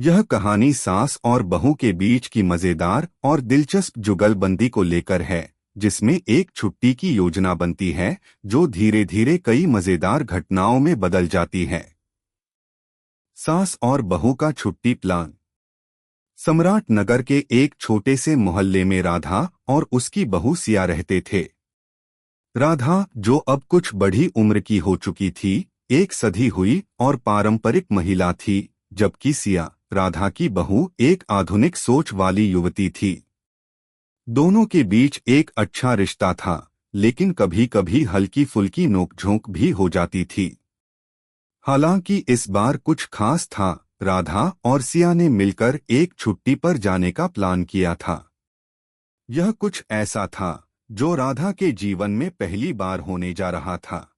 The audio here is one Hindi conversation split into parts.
यह कहानी सास और बहू के बीच की मजेदार और दिलचस्प जुगलबंदी को लेकर है, जिसमें एक छुट्टी की योजना बनती है जो धीरे धीरे कई मजेदार घटनाओं में बदल जाती है। सास और बहू का छुट्टी प्लान। सम्राट नगर के एक छोटे से मोहल्ले में राधा और उसकी बहू सिया रहते थे। राधा, जो अब कुछ बड़ी उम्र की हो चुकी थी, एक सधी हुई और पारंपरिक महिला थी, जबकि सिया, राधा की बहू, एक आधुनिक सोच वाली युवती थी। दोनों के बीच एक अच्छा रिश्ता था, लेकिन कभी कभी हल्की फुल्की नोकझोंक भी हो जाती थी। हालांकि इस बार कुछ खास था। राधा और सिया ने मिलकर एक छुट्टी पर जाने का प्लान किया था। यह कुछ ऐसा था जो राधा के जीवन में पहली बार होने जा रहा था।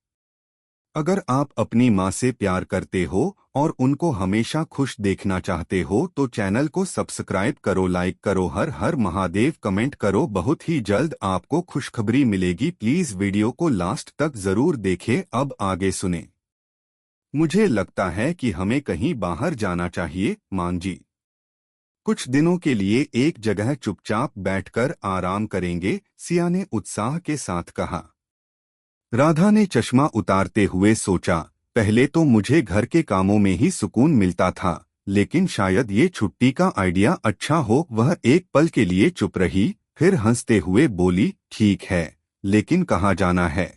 अगर आप अपनी माँ से प्यार करते हो और उनको हमेशा खुश देखना चाहते हो तो चैनल को सब्सक्राइब करो, लाइक करो, हर हर महादेव कमेंट करो। बहुत ही जल्द आपको खुशखबरी मिलेगी। प्लीज वीडियो को लास्ट तक जरूर देखें। अब आगे सुने। मुझे लगता है कि हमें कहीं बाहर जाना चाहिए, मान जी। कुछ दिनों के लिए एक जगह चुपचाप बैठकर आराम करेंगे, सिया ने उत्साह के साथ कहा। राधा ने चश्मा उतारते हुए सोचा, पहले तो मुझे घर के कामों में ही सुकून मिलता था, लेकिन शायद ये छुट्टी का आइडिया अच्छा हो। वह एक पल के लिए चुप रही, फिर हंसते हुए बोली, ठीक है, लेकिन कहाँ जाना है?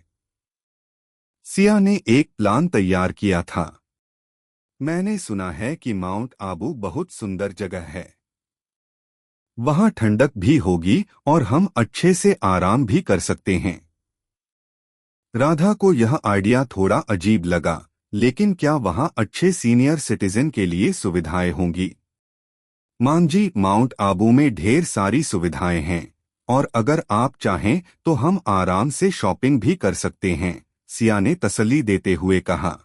सिया ने एक प्लान तैयार किया था। मैंने सुना है कि माउंट आबू बहुत सुंदर जगह है। वहाँ ठंडक भी होगी और हम अच्छे से आराम भी कर सकते हैं। राधा को यह आइडिया थोड़ा अजीब लगा, लेकिन क्या वहाँ अच्छे सीनियर सिटीजन के लिए सुविधाएं होंगी? मान जी, माउंट आबू में ढेर सारी सुविधाएं हैं, और अगर आप चाहें तो हम आराम से शॉपिंग भी कर सकते हैं, सिया ने तसल्ली देते हुए कहा।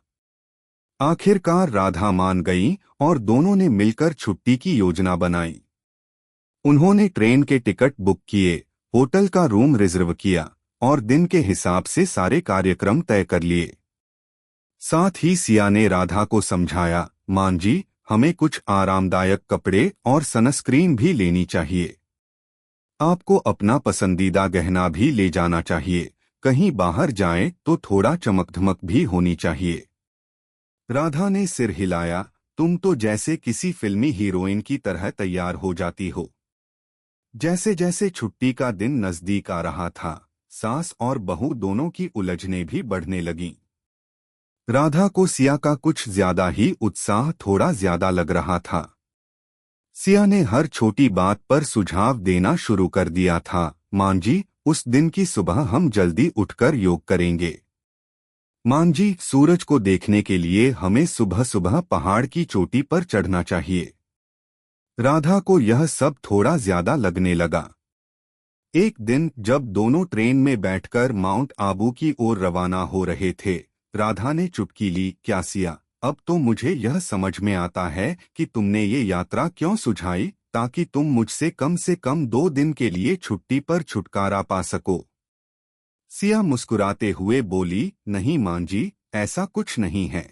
आखिरकार राधा मान गई और दोनों ने मिलकर छुट्टी की योजना बनाई। उन्होंने ट्रेन के टिकट बुक किए, होटल का रूम रिजर्व किया और दिन के हिसाब से सारे कार्यक्रम तय कर लिए। साथ ही सिया ने राधा को समझाया, मान जी, हमें कुछ आरामदायक कपड़े और सनस्क्रीन भी लेनी चाहिए। आपको अपना पसंदीदा गहना भी ले जाना चाहिए। कहीं बाहर जाएं तो थोड़ा चमकधमक भी होनी चाहिए। राधा ने सिर हिलाया, तुम तो जैसे किसी फिल्मी हीरोइन की तरह तैयार हो जाती हो। जैसे जैसे छुट्टी का दिन नजदीक आ रहा था, सास और बहू दोनों की उलझनें भी बढ़ने लगीं। राधा को सिया का कुछ ज्यादा ही उत्साह थोड़ा ज्यादा लग रहा था। सिया ने हर छोटी बात पर सुझाव देना शुरू कर दिया था। मान जी, उस दिन की सुबह हम जल्दी उठकर योग करेंगे। मान जी, सूरज को देखने के लिए हमें सुबह सुबह पहाड़ की चोटी पर चढ़ना चाहिए। राधा को यह सब थोड़ा ज्यादा लगने लगा। एक दिन जब दोनों ट्रेन में बैठकर माउंट आबू की ओर रवाना हो रहे थे, राधा ने चुटकी ली, क्या सिया, अब तो मुझे यह समझ में आता है कि तुमने ये यात्रा क्यों सुझाई, ताकि तुम मुझसे कम से कम 2 दिन के लिए छुट्टी पर छुटकारा पा सको। सिया मुस्कुराते हुए बोली, नहीं मान जी, ऐसा कुछ नहीं है।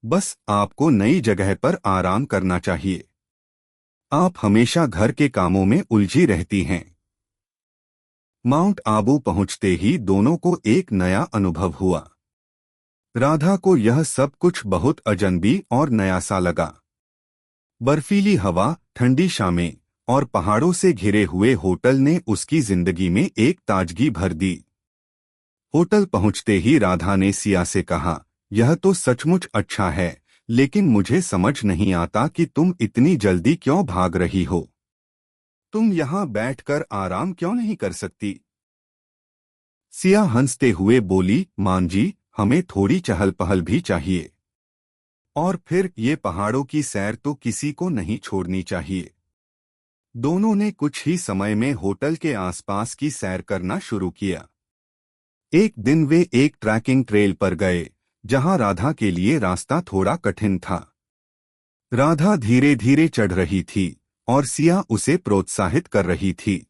बस आपको नई जगह पर आराम करना चाहिए। आप हमेशा घर के कामों में उलझी रहती हैं। माउंट आबू पहुंचते ही दोनों को एक नया अनुभव हुआ। राधा को यह सब कुछ बहुत अजनबी और नया सा लगा। बर्फीली हवा, ठंडी शामें और पहाड़ों से घिरे हुए होटल ने उसकी जिंदगी में एक ताजगी भर दी। होटल पहुंचते ही राधा ने सिया से कहा, यह तो सचमुच अच्छा है, लेकिन मुझे समझ नहीं आता कि तुम इतनी जल्दी क्यों भाग रही हो। तुम यहाँ बैठकर आराम क्यों नहीं कर सकती? सिया हंसते हुए बोली, मान जी, हमें थोड़ी चहल पहल भी चाहिए। और फिर ये पहाड़ों की सैर तो किसी को नहीं छोड़नी चाहिए। दोनों ने कुछ ही समय में होटल के आसपास की सैर करना शुरू किया। एक दिन वे एक ट्रैकिंग ट्रेल पर गए, जहां राधा के लिए रास्ता थोड़ा कठिन था। राधा धीरे धीरे चढ़ रही थी और सिया उसे प्रोत्साहित कर रही थी।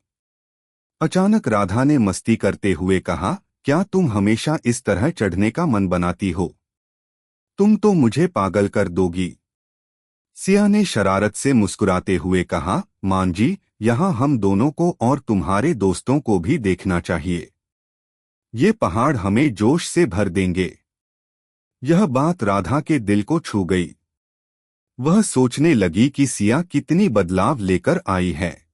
अचानक राधा ने मस्ती करते हुए कहा, क्या तुम हमेशा इस तरह चढ़ने का मन बनाती हो? तुम तो मुझे पागल कर दोगी। सिया ने शरारत से मुस्कुराते हुए कहा, मान जी, यहाँ हम दोनों को और तुम्हारे दोस्तों को भी देखना चाहिए। ये पहाड़ हमें जोश से भर देंगे। यह बात राधा के दिल को छू गई। वह सोचने लगी कि सिया कितनी बदलाव लेकर आई है।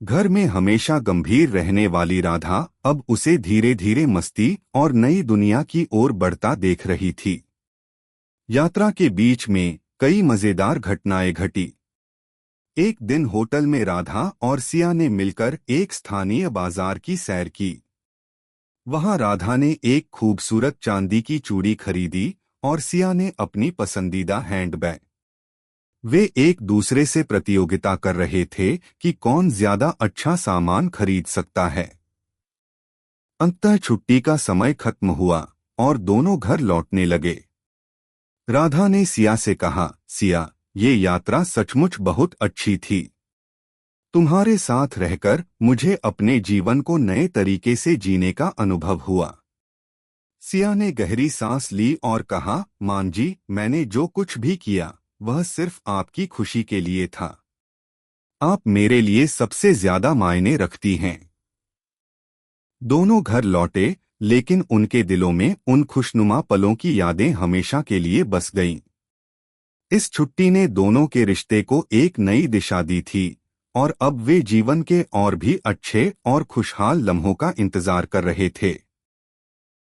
घर में हमेशा गंभीर रहने वाली राधा अब उसे धीरे धीरे मस्ती और नई दुनिया की ओर बढ़ता देख रही थी। यात्रा के बीच में कई मजेदार घटनाएं घटी। एक दिन होटल में राधा और सिया ने मिलकर एक स्थानीय बाजार की सैर की। वहां राधा ने एक खूबसूरत चांदी की चूड़ी खरीदी और सिया ने अपनी पसंदीदा हैंडबैग। वे एक दूसरे से प्रतियोगिता कर रहे थे कि कौन ज्यादा अच्छा सामान खरीद सकता है। अंततः छुट्टी का समय खत्म हुआ और दोनों घर लौटने लगे। राधा ने सिया से कहा, सिया, ये यात्रा सचमुच बहुत अच्छी थी। तुम्हारे साथ रहकर मुझे अपने जीवन को नए तरीके से जीने का अनुभव हुआ। सिया ने गहरी सांस ली और कहा, मान जी, मैंने जो कुछ भी किया वह सिर्फ आपकी खुशी के लिए था। आप मेरे लिए सबसे ज्यादा मायने रखती हैं। दोनों घर लौटे, लेकिन उनके दिलों में उन खुशनुमा पलों की यादें हमेशा के लिए बस गईं। इस छुट्टी ने दोनों के रिश्ते को एक नई दिशा दी थी और अब वे जीवन के और भी अच्छे और खुशहाल लम्हों का इंतजार कर रहे थे।